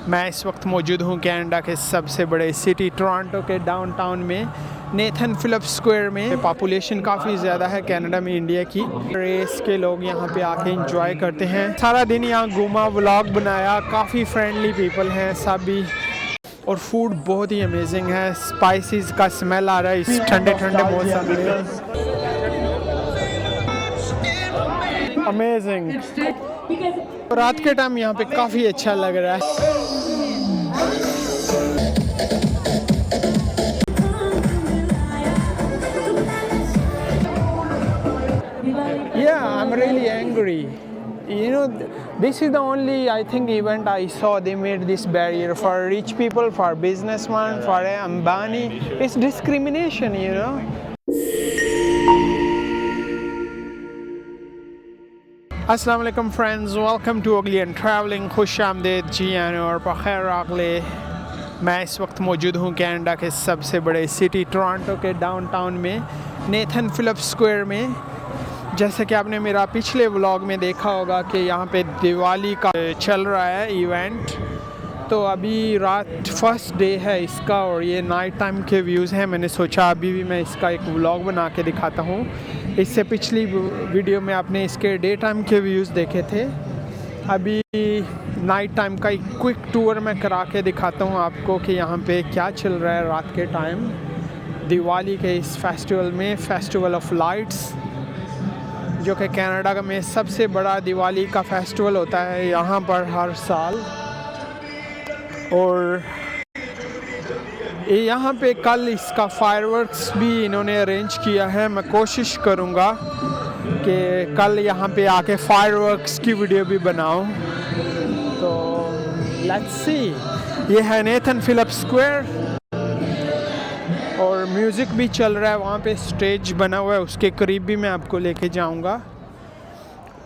मैं इस वक्त मौजूद हूँ कनाडा के सबसे बड़े सिटी टोरंटो के डाउनटाउन में नेथन फिलिप्स स्क्वायर में। पॉपुलेशन काफ़ी ज़्यादा है कनाडा में इंडिया की। रेस के लोग यहाँ पे आके एंजॉय करते हैं। सारा दिन यहाँ घूमा, व्लॉग बनाया। काफ़ी फ्रेंडली पीपल हैं सब भी, और फूड बहुत ही अमेजिंग है। स्पाइसेस का स्मेल आ रहा है इस ठंडे ठंडे मौसम में। अमेजिंग। रात के टाइम यहाँ पे काफ़ी अच्छा लग रहा है। Yeah, I'm really angry. You know, this is the only, I think, event I saw. They made this barrier for rich people, for businessmen, for Ambani. It's discrimination, you know. अस्सलाम वालेकुम friends, welcome to अगली and travelling. खुश आमदेद जी आने और बखैर आगले। मैं इस वक्त मौजूद हूँ कनाडा के सबसे बड़े सिटी टोरंटो के डाउनटाउन में नेथन फिलिप्स स्क्वायर में। जैसे कि आपने मेरा पिछले व्लॉग में देखा होगा कि यहाँ पे दिवाली का चल रहा है इवेंट। तो अभी रात फर्स्ट डे है इसका और ये नाइट टाइम के व्यूज़ हैं। मैंने सोचा अभी भी मैं इसका एक व्लॉग बना के दिखाता हूँ। इससे पिछली वीडियो में आपने इसके डे टाइम के व्यूज़ देखे थे। अभी नाइट टाइम का एक क्विक टूर मैं करा के दिखाता हूँ आपको कि यहाँ पे क्या चल रहा है रात के टाइम दिवाली के इस फेस्टिवल में, फेस्टिवल ऑफ लाइट्स, जो कि कनाडा में सबसे बड़ा दिवाली का फेस्टिवल होता है यहाँ पर हर साल। और यहाँ पे कल इसका फायरवर्क्स भी इन्होंने अरेंज किया है। मैं कोशिश करूँगा कि कल यहाँ पे आके फायरवर्क्स की वीडियो भी बनाऊँ। तो लेट्स सी। ये है नेथन फिलिप्स स्क्वायर और म्यूज़िक भी चल रहा है। वहाँ पे स्टेज बना हुआ है, उसके करीब भी मैं आपको लेके जाऊँगा।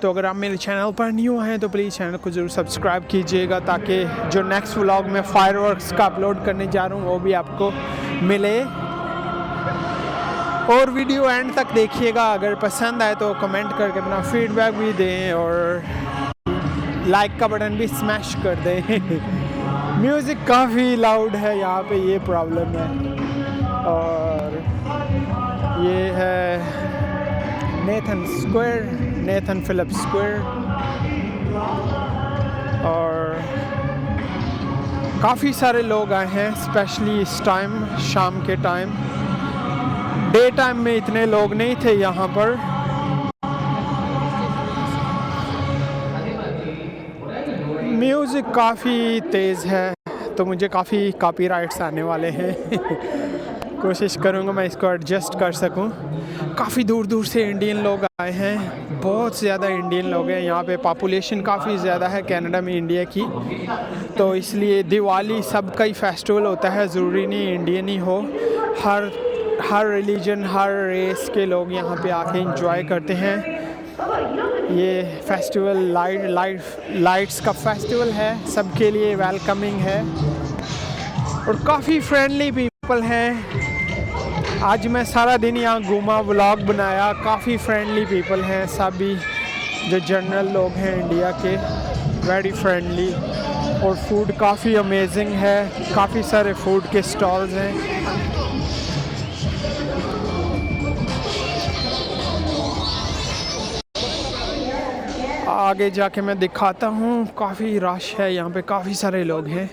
तो अगर आप मेरे चैनल पर न्यू हैं तो प्लीज़ चैनल को ज़रूर सब्सक्राइब कीजिएगा, ताकि जो नेक्स्ट व्लॉग में फायरवर्क्स का अपलोड करने जा रहा हूँ वो भी आपको मिले। और वीडियो एंड तक देखिएगा। अगर पसंद आए तो कमेंट करके अपना फीडबैक भी दें और लाइक का बटन भी स्मैश कर दें। म्यूज़िक काफ़ी लाउड है यहाँ पे, ये प्रॉब्लम है। और ये है Nathan square, Nathan Phillips square. और काफ़ी सारे लोग आए हैं, स्पेशली इस टाइम शाम के टाइम। डे टाइम में इतने लोग नहीं थे यहाँ पर। म्यूज़िक काफ़ी तेज़ है तो मुझे काफ़ी कॉपीराइट्स आने वाले हैं। कोशिश करूँगा मैं इसको एडजस्ट कर सकूँ। काफ़ी दूर दूर से इंडियन लोग आए हैं, बहुत ज़्यादा इंडियन लोग हैं यहाँ पे। पॉपुलेशन काफ़ी ज़्यादा है कनाडा में इंडिया की, तो इसलिए दिवाली सबका ही फेस्टिवल होता है, ज़रूरी नहीं इंडियन ही हो। हर रिलीजन, हर रेस के लोग यहाँ पे आके एंजॉय करते हैं। ये फेस्टिवल लाइट्स का फेस्टिवल है, सबके लिए वेलकमिंग है और काफ़ी फ्रेंडली पीपल हैं। आज मैं सारा दिन यहाँ घूमा, व्लॉग बनाया। काफ़ी फ्रेंडली पीपल हैं सब भी, जो जनरल लोग हैं इंडिया के, वेरी फ्रेंडली। और फूड काफ़ी अमेजिंग है, काफ़ी सारे फूड के स्टॉल्स हैं। आगे जाके मैं दिखाता हूँ। काफ़ी रश है यहाँ पे, काफ़ी सारे लोग हैं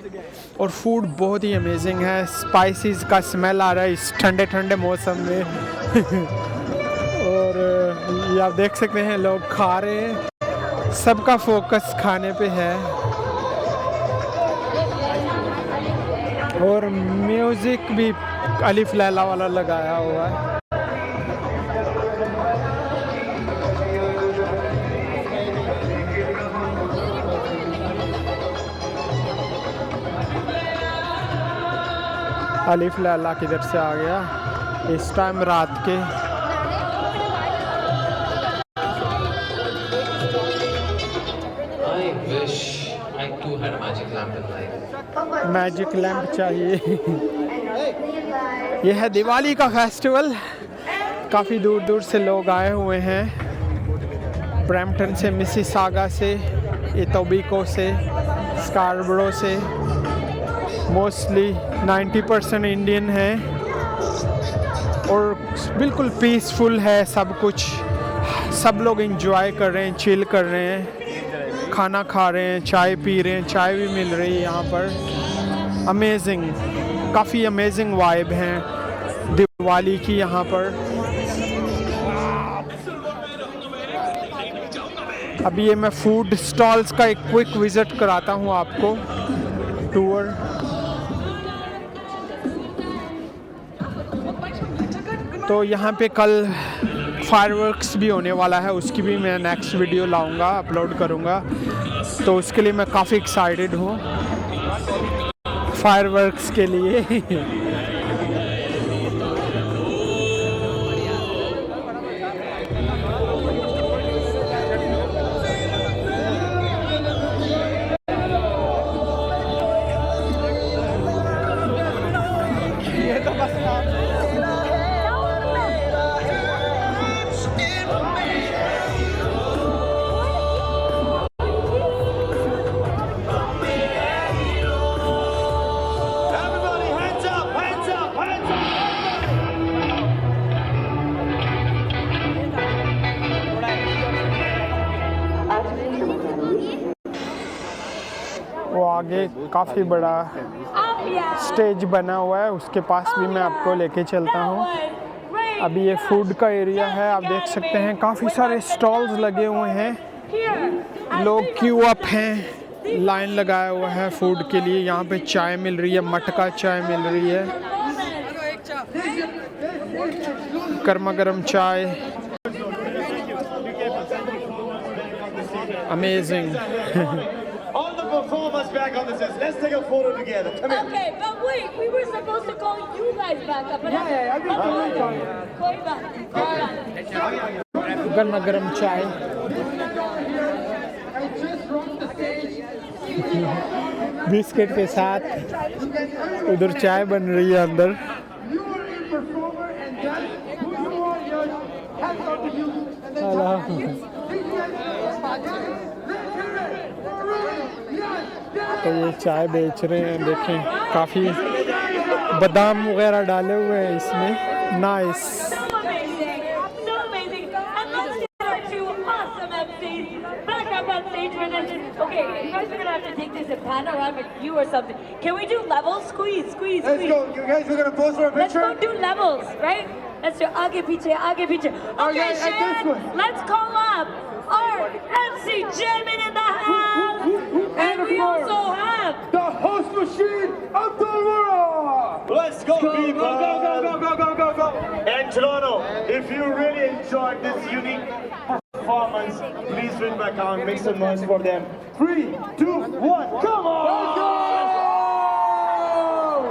और फूड बहुत ही अमेजिंग है। स्पाइसेस का स्मेल आ रहा है इस ठंडे ठंडे मौसम में। और ये आप देख सकते हैं लोग खा रहे हैं, सबका फोकस खाने पे है। और म्यूज़िक भी अलिफ लैला वाला लगाया हुआ है। अलिफ लैला किधर से आ गया इस टाइम रात के। मैजिक लैम्प चाहिए। यह है दिवाली का फेस्टिवल। काफ़ी दूर दूर से लोग आए हुए हैं, ब्रैम्पटन से, मिसिसागा से, एटोबिको से, स्कारबरो से। मोस्टली 90% इंडियन है और बिल्कुल पीसफुल है सब कुछ। सब लोग एंजॉय कर रहे हैं, चिल कर रहे हैं, खाना खा रहे हैं, चाय पी रहे हैं, चाय भी मिल रही है यहाँ पर। अमेजिंग, काफ़ी अमेजिंग वाइब है दिवाली की यहाँ पर। अभी ये मैं फूड स्टॉल्स का एक क्विक विज़िट कराता हूँ आपको, टूर। तो यहाँ पे कल फायरवर्क्स भी होने वाला है, उसकी भी मैं नेक्स्ट वीडियो लाऊंगा, अपलोड करूँगा। तो उसके लिए मैं काफ़ी एक्साइटेड हूँ, फायरवर्क्स के लिए। वो आगे काफ़ी बड़ा स्टेज बना हुआ है, उसके पास भी मैं आपको लेके चलता हूँ। अभी ये फूड का एरिया है, आप देख सकते हैं काफ़ी सारे स्टॉल्स लगे हुए हैं, लोग क्यू अप हैं, लाइन लगाया हुआ है फूड के लिए। यहाँ पे चाय मिल रही है, मटका चाय मिल रही है, गर्मा गर्म चाय। Amazing. All the performers back on the stage. Let's take a photo together. Come here. Okay, but wait, we were supposed to call you guys back up. कोई बात। गर्मा गर्म चाय। बिस्किट के साथ उधर चाय बन रही है अंदर। तो ये चाय बेच रहे हैं, देखें काफ़ी बादाम वगैरह डाले हुए हैं इसमें। Nice. Okay, you guys are gonna have to take this and pan around with you or something. Can we do levels? Squeeze, squeeze, Let's squeeze. go. You guys are gonna pose for a Let's picture. go do levels, right? Let's do aage piche, aage piche. Okay, yeah, and this Shan, one. let's call up our MC Jamin in the house. And of we course, also have the host machine of the world. Let's go, people. Go. And Toronto, if you really enjoyed this unique performance, please ring my account, make some noise for them. 3, 2, 1, come on!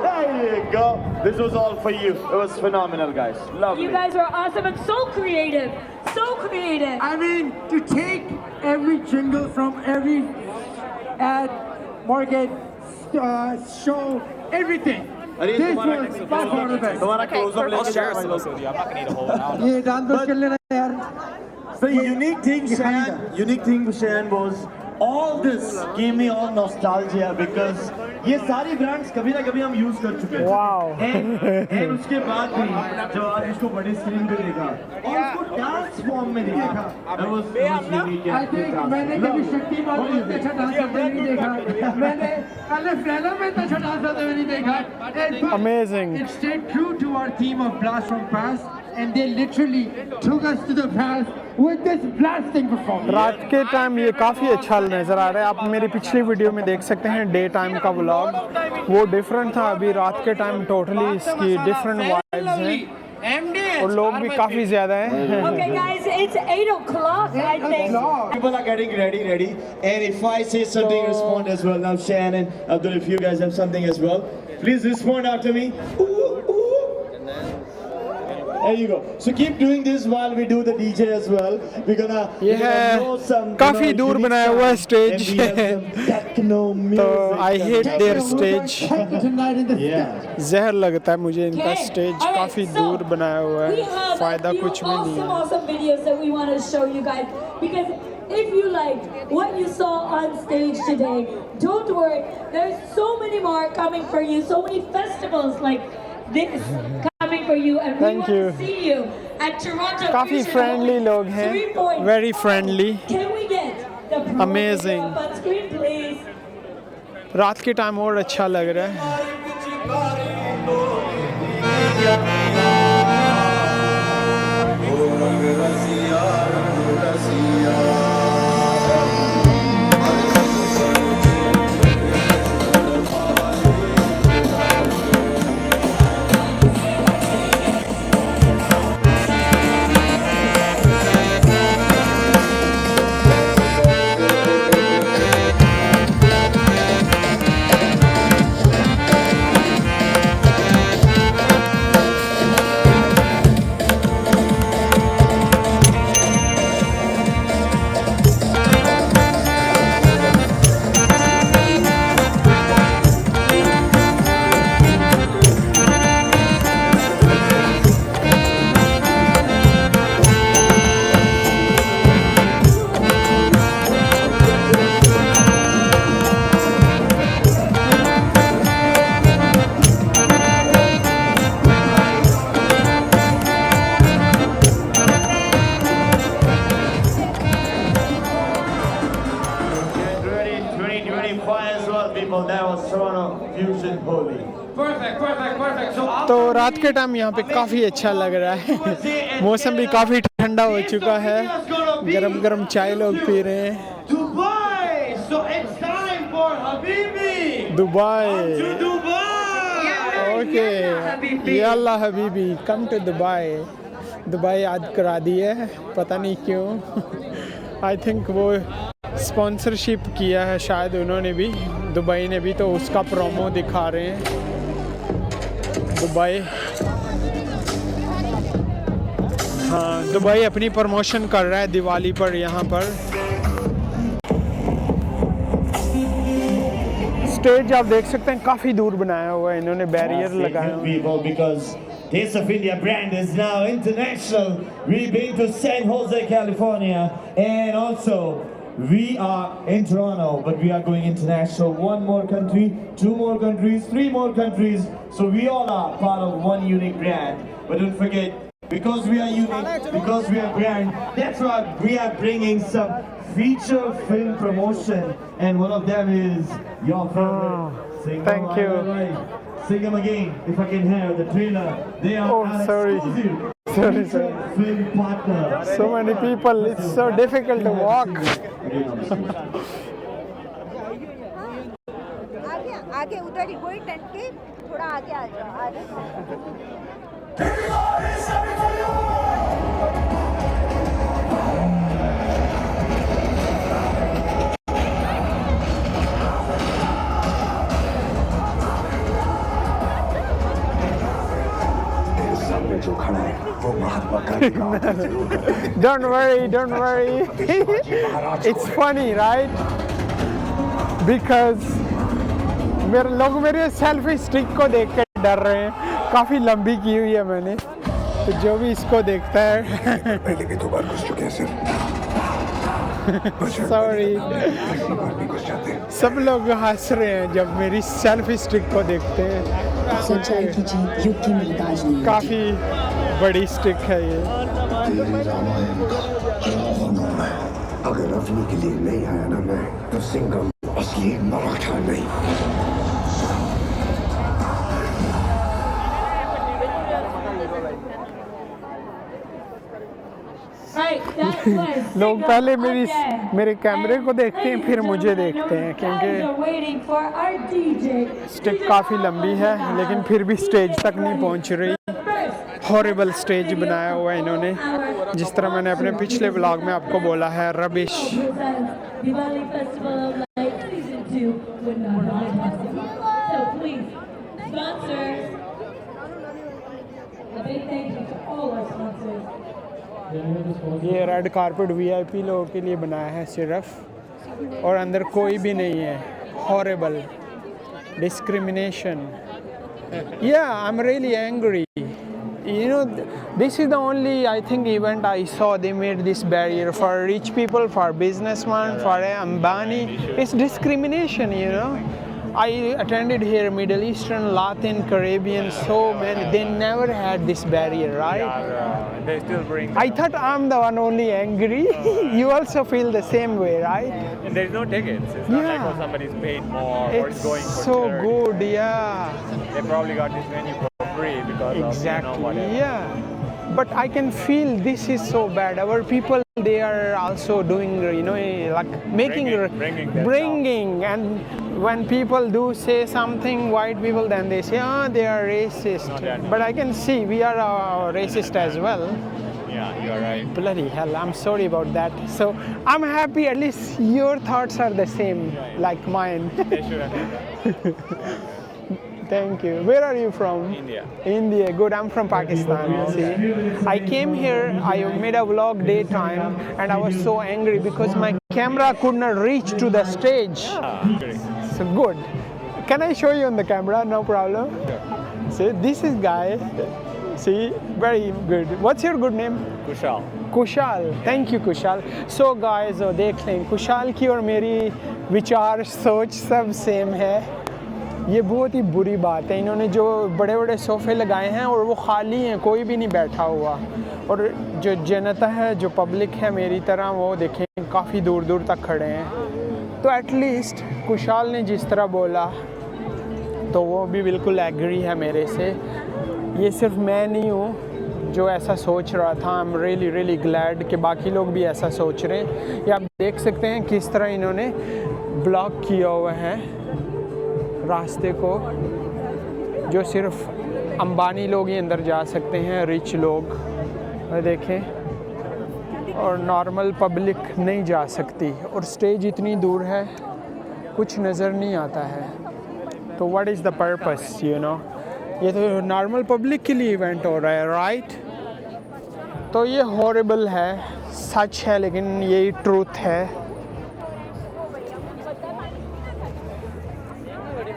There you go. This was all for you. It was phenomenal, guys. Lovely. you guys were awesome and so creative. So creative. I mean, to take every jingle from every ad, market, show, everything. This was by far the best. तुम्हारा close-up लेके जाओ भाई लोग। ये दांत brush कर लेना यार। The unique thing, Shan, was all this gave me all nostalgia because ये सारी brands कभी ना कभी हम use कर चुके हैं। Wow. and उसके बाद भी जब आज इसको बड़ी screen पे देखा और उसको dance form में देखा, it was unique I think मैंने कभी शक्तिमान में इतना अच्छा डांस करते हुए नहीं देखा। मैंने अलग फ्लैनर में इतना अच्छा डांस करते हुए नहीं देखा। Amazing. It stayed true to our theme of blast from past, and they literally took us to the past with this blasting performance. रात के टाइम ये काफ़ी अच्छा नज़र आ रहा है। आप मेरी पिछली वीडियो में देख सकते हैं डे टाइम का व्लॉग, वो डिफरेंट था। अभी रात के टाइम टोटली इसकी डिफरेंट वाइब्स हैं और लोग भी काफ़ी ज़्यादा हैं। Okay, guys, it's 8 o'clock, I think. People are getting ready. And if I say something, respond as well. Now, Shannon, Abdul, if you guys have something as well, please respond after me. There you go. So keep doing this while we do the DJ as well. We're gonna know some काफ़ी दूर बनाया हुआ है stage. techno music. तो I hate their stage. Tonight in the Yeah. जहर लगता है मुझे इनका Okay. स्टेज, All right, काफ़ी so दूर बनाया हुआ we है, have फ़ायदा a few कुछ भी नहीं है। awesome videos that we want to show you guys because if you liked what you saw on stage today, don't worry. There's so many more coming for you. So many festivals like this coming for you, and we Thank want you. to see you at Toronto. काफ़ी Fusion friendly Hall. लोग हैं, 3 points. very friendly. Can we get the promo Amazing. video up on screen, please? रात के time और अच्छा लग रहा है. People, that was Toronto Fusion Holy. Perfect. So तो रात के टाइम यहाँ पे काफ़ी अच्छा लग रहा है. मौसम भी काफ़ी ठंडा हो चुका है. गरम गरम चाय लोग पी रहे हैं. Dubai! So it's time for Habibi! Dubai. To Dubai! Okay. यल्ला हबीबी, कम टू दुबई. दुबई याद करा दी है, पता नहीं क्यों. आई थिंक वो स्पॉन्सरशिप किया है शायद उन्होंने भी, दुबई ने भी, तो उसका प्रोमो दिखा रहे हैं. दुबई, हाँ, दुबई अपनी प्रमोशन कर रहा है दिवाली पर यहाँ पर. स्टेज आप देख सकते हैं काफ़ी दूर बनाया हुआ है इन्होंने, बैरियर लगाया हुआ है. People, because Taste of India brand is now international. We've been to San Jose, California, and also we are in Toronto, but we are going international. 1 more country, 2 more countries, 3 more countries. So we all are part of one unique brand. But don't forget, because we are unique, because we are brand, that's why we are bringing some feature film promotion. And one of them is your favorite. Thank you. Sing them again, if I can hear the trailer. They are Oh, an sorry. exclusive Sorry. film partner. So many people, it's so difficult to walk. आगे उधर ही वही tent के थोड़ा आगे आ जाओ. जो खड़ा है वो महात्मा गांधी का आदर जरूर करते हैं. Don't worry. It's funny, right? Because लोग मेरे सेल्फी स्टिक को देख कर डर रहे हैं. काफ़ी लंबी की हुई है मैंने, तो जो भी इसको देखता है. पहले भी 2 बार घुस चुके हैं सर. Sorry. पहली बार भी घुस जाते हैं. सब लोग हंस रहे हैं जब मेरी सेल्फी स्टिक को देखते हैं. सच्चाई की जीत युग की मुमताज नहीं होती. काफ़ी बड़ी स्टिक है ये. तेरी रामायण का रावण हूं मैं. अगर रफनी के लिए नहीं आया ना मैं, तो सिंघम असली मराठा नहीं. लोग पहले मेरे कैमरे को देखते हैं, फिर मुझे देखते हैं, क्योंकि स्टिक काफ़ी लंबी है, लेकिन फिर भी स्टेज तक नहीं पहुंच रही. हॉरिबल स्टेज बनाया हुआ है इन्होंने, जिस तरह मैंने अपने पिछले व्लॉग में आपको बोला है, रबिश. ये रेड कारपेट वीआईपी लोगों के लिए बनाया है सिर्फ, और अंदर कोई भी नहीं है. Horrible discrimination. Yeah, I'm really angry. You know, this is the only, I think, event I saw. They made this barrier for rich people, for businessmen, for Ambani. It's discrimination, you know. I attended here Middle Eastern, Latin, Caribbean, so many. They never had this barrier, right? They still bring. I thought I'm the one only angry. You also feel the same way, right? And there's no tickets. It's not like somebody's paid more or it's going for so charity. good, yeah. They probably got this venue for free because Exactly, of whatever. yeah. But I can feel this is so bad. Our people, they are also doing, like making, bringing. And when people do say something, white people, then they say, oh, they are racist. But I can see we are racist as well. Yeah, you're right. Bloody hell, I'm sorry about that. So I'm happy at least your thoughts are the same, like mine. They should have. Thank you. Where are you from? India. India. Good. I'm from Pakistan. See, I came here. I made a vlog daytime, and I was so angry because my camera could not reach to the stage. So good. Can I show you on the camera? No problem. Sure. See, this is guy. See, very good. What's your good name? Kushal. Kushal. Thank you Kushal. So guys, देख लें, कुशाल की और मेरी विचार सोच सब same है. ये बहुत ही बुरी बात है. इन्होंने जो बड़े बड़े सोफ़े लगाए हैं और वो खाली हैं, कोई भी नहीं बैठा हुआ. और जो जनता है, जो पब्लिक है मेरी तरह, वो देखें काफ़ी दूर दूर तक खड़े हैं. तो एटलीस्ट कुशाल ने जिस तरह बोला तो वो भी बिल्कुल एग्री है मेरे से. ये सिर्फ मैं नहीं हूँ जो ऐसा सोच रहा था. I am really really glad कि बाकी लोग भी ऐसा सोच रहे हैं. ये आप देख सकते हैं किस तरह इन्होंने ब्लॉक किया हुआ है रास्ते को. जो सिर्फ अंबानी लोग ही अंदर जा सकते हैं, रिच लोग देखें, और नॉर्मल पब्लिक नहीं जा सकती. और स्टेज इतनी दूर है, कुछ नज़र नहीं आता है. तो what is the purpose, you know. ये तो नॉर्मल पब्लिक के लिए इवेंट हो रहा है, राइट. तो ये हॉरिबल है, सच है, लेकिन यही ट्रूथ है.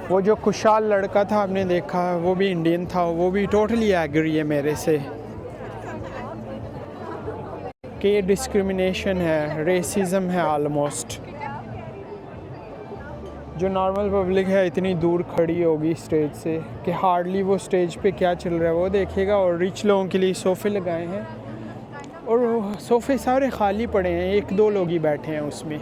वो जो कुशाल लड़का था आपने देखा, वो भी इंडियन था, वो भी टोटली एग्री है मेरे से कि ये डिस्क्रिमिनेशन है, रेसिज्म है ऑलमोस्ट. जो नॉर्मल पब्लिक है इतनी दूर खड़ी होगी स्टेज से कि हार्डली वो स्टेज पे क्या चल रहा है वो देखेगा. और रिच लोगों के लिए सोफ़े लगाए हैं और सोफ़े सारे खाली पड़े हैं, एक दो लोग ही बैठे हैं उसमें.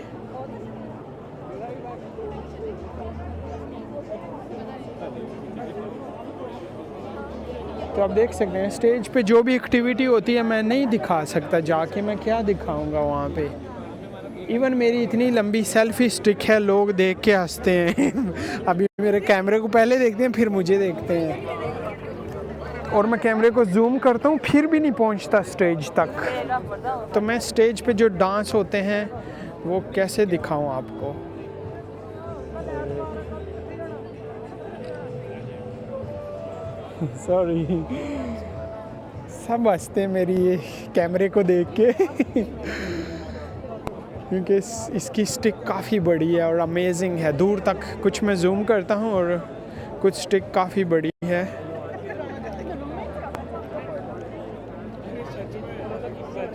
तो आप देख सकते हैं स्टेज पे जो भी एक्टिविटी होती है मैं नहीं दिखा सकता जाके. मैं क्या दिखाऊंगा वहाँ पे. इवन मेरी इतनी लंबी सेल्फी स्टिक है, लोग देख के हंसते हैं. अभी मेरे कैमरे को पहले देखते हैं फिर मुझे देखते हैं, और मैं कैमरे को जूम करता हूँ फिर भी नहीं पहुँचता स्टेज तक. तो मैं स्टेज पे जो डांस होते हैं वो कैसे दिखाऊँ आपको. सॉरी, सब हंसते हैं मेरी ये कैमरे को देख के क्योंकि इसकी स्टिक काफ़ी बड़ी है और अमेजिंग है. दूर तक कुछ मैं जूम करता हूँ और कुछ स्टिक काफ़ी बड़ी है.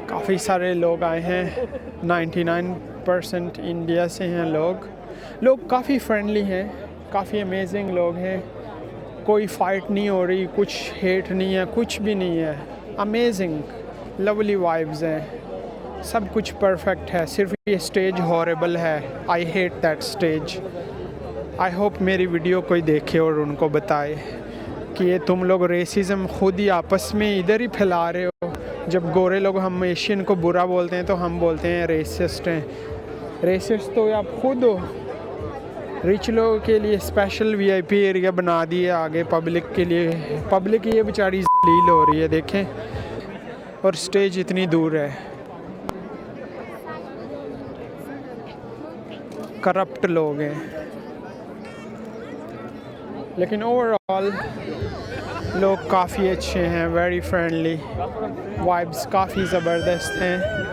काफ़ी सारे लोग आए हैं, 99% इंडिया से हैं लोग काफ़ी फ्रेंडली हैं, काफ़ी अमेजिंग लोग हैं. कोई फ़ाइट नहीं हो रही, कुछ हेट नहीं है, कुछ भी नहीं है. अमेजिंग लवली वाइब्स हैं, सब कुछ परफेक्ट है. सिर्फ ये स्टेज हॉरिबल है. I hate that stage. I hope मेरी वीडियो कोई देखे और उनको बताए कि ये तुम लोग रेसिज्म खुद ही आपस में इधर ही फैला रहे हो. जब गोरे लोग हम एशियन को बुरा बोलते हैं तो हम बोलते हैं रेसिस्ट हैं. रेसिस्ट तो आप खुद हो. रिच लोगों के लिए स्पेशल VIP एरिया बना दिए आगे पब्लिक के लिए. पब्लिक ये बेचारी जलील हो रही है देखें, और स्टेज इतनी दूर है. करप्ट लोग हैं, लेकिन ओवरऑल लोग काफ़ी अच्छे हैं, वेरी फ्रेंडली. वाइब्स काफ़ी ज़बरदस्त हैं.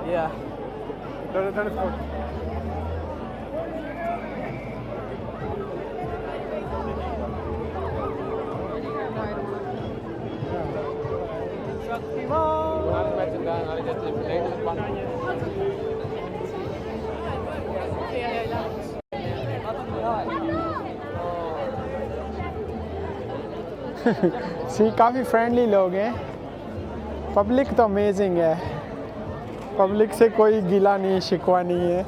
Yeah. That is good. सी काफ़ी फ्रेंडली लोग हैं। पब्लिक तो अमेजिंग है, पब्लिक से कोई गिला नहीं शिकवा नहीं है।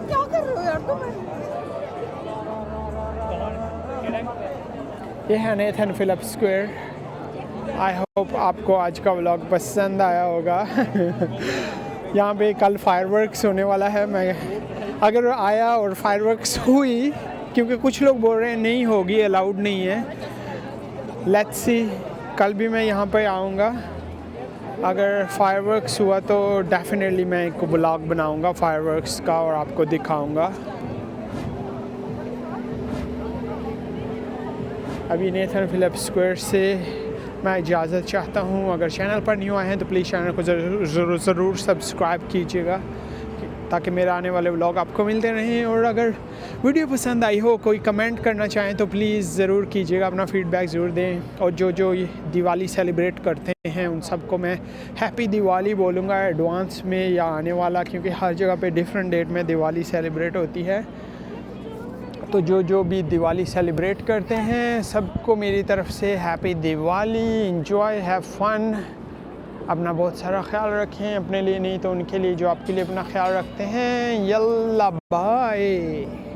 क्या कर रहे हो यार तुम? ये है Nathan Phillips square. I hope आपको आज का व्लॉग पसंद आया होगा। यहाँ पे कल फायरवर्क्स होने वाला है। मैं अगर आया और फायरवर्क्स हुई, क्योंकि कुछ लोग बोल रहे हैं नहीं होगी, अलाउड नहीं है। लेट्स सी, कल भी मैं यहाँ पे आऊँगा। अगर फायरवर्क्स हुआ तो डेफिनेटली मैं एक व्लॉग बनाऊँगा फायरवर्क्स का और आपको दिखाऊँगा। अभी नेथन फिलिप्स स्क्वायर से मैं इजाज़त चाहता हूँ। अगर चैनल पर न्यू आए हैं तो प्लीज़ चैनल को ज़रूर सब्सक्राइब कीजिएगा ताकि मेरे आने वाले व्लॉग आपको मिलते रहें। और अगर वीडियो पसंद आई हो, कोई कमेंट करना चाहें तो प्लीज़ ज़रूर कीजिएगा, अपना फीडबैक ज़रूर दें। और जो ये दिवाली सेलिब्रेट करते हैं उन सबको मैं हैप्पी दिवाली बोलूँगा एडवांस में या आने वाला, क्योंकि हर जगह पे डिफरेंट डेट में दिवाली सेलिब्रेट होती है। तो जो भी दिवाली सेलिब्रेट करते हैं सबको मेरी तरफ से happy Diwali. Enjoy, have fun. अपना बहुत सारा ख्याल रखें, अपने लिए नहीं तो उनके लिए जो आपके लिए अपना ख्याल रखते हैं। यल्ला बाय।